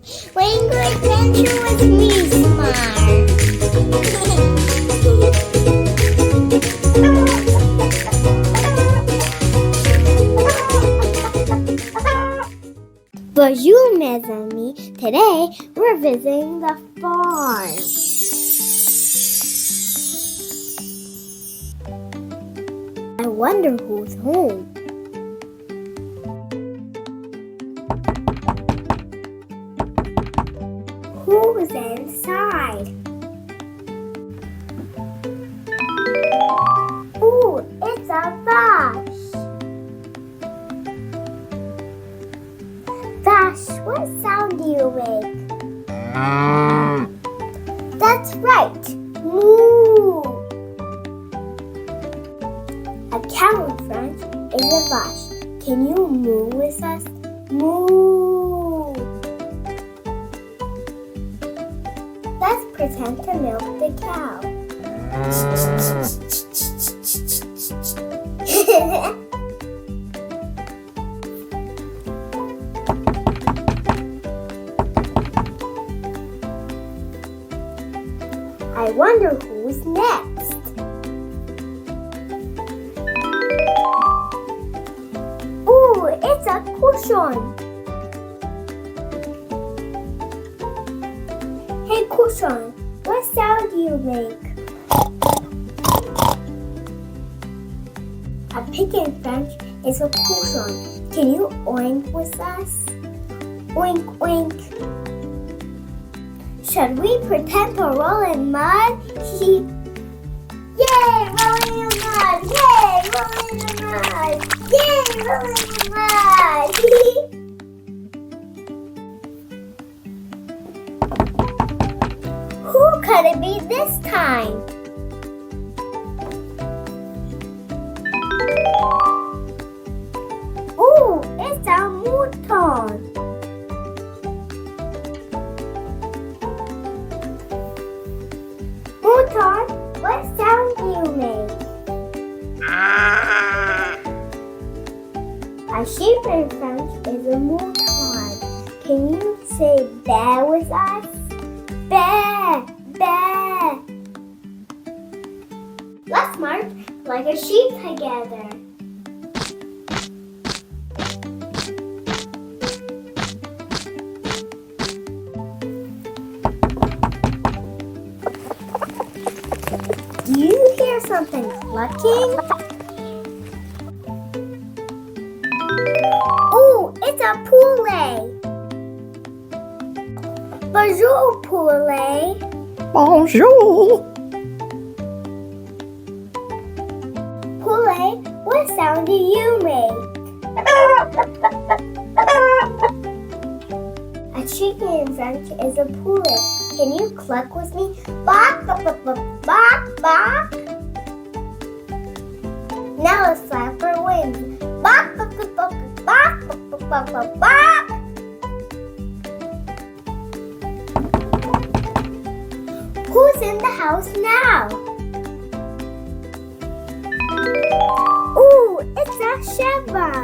Rainbow Adventure with MiniSmart. Bonjour, mes amis. Today, we're visiting the farm. I wonder who's home. Who's inside? Ooh, it's a Vash. Vash, what sound do you make? That's right, moo. A cow in French is a vache. Can you moo with us? Moo. Let's pretend to milk the cow. I wonder who's next. Ooh, it's a cochon. Hey cochon, what sound do you make? A pig in French is a cochon. Can you oink with us? Oink, oink. Should we pretend to roll in mud? Yay, rolling in mud! Yay, rolling in mud! Yay, rolling in mud! Who could it be this time? Ooh, it's a mouton. Mouton, what sound do you make? A sheep in French is a mouton. Can you say bear with us? Bear, bear. Let's march like a sheep together. Do you hear something clucking? Oh, it's a poulet. Bonjour, poulet. Bonjour. Poulet, what sound do you make? A chicken in French is a poulet. Can you cluck with me? Bok, bok, bok, bok, bok, bok. Now let's flap our wings. Bok, bok, bok, bok, bok, bok, bok, bok, bok, bok. Who's in the house now? Ooh, it's a cheval.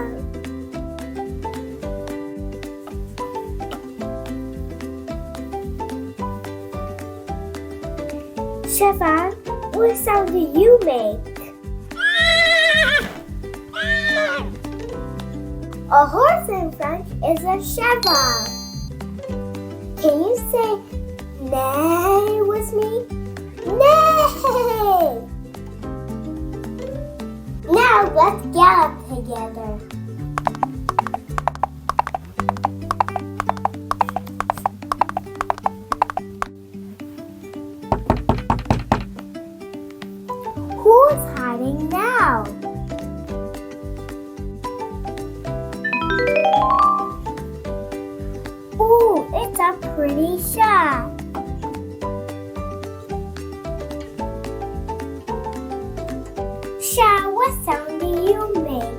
Cheval, what sound do you make? A horse in French is a cheval. Can you say neigh with me? Neigh! Now let's gallop together. Who's hiding now? Ooh, it's a pretty shot. Sha, what sound do you make?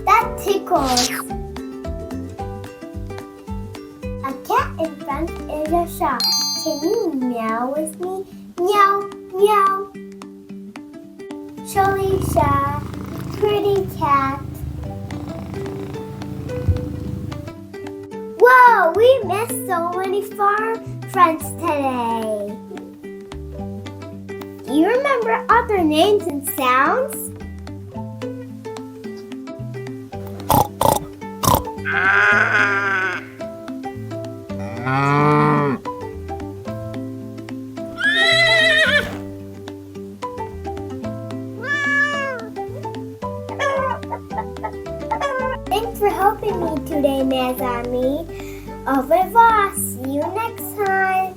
That tickles. A cat in French is a shark. Can you meow with me? Meow, meow. Shalisha, pretty cat. we missed so many farm friends today. Do you remember other names and sounds? Thanks for helping me today, Ms. Ami. Au revoir. See you next time.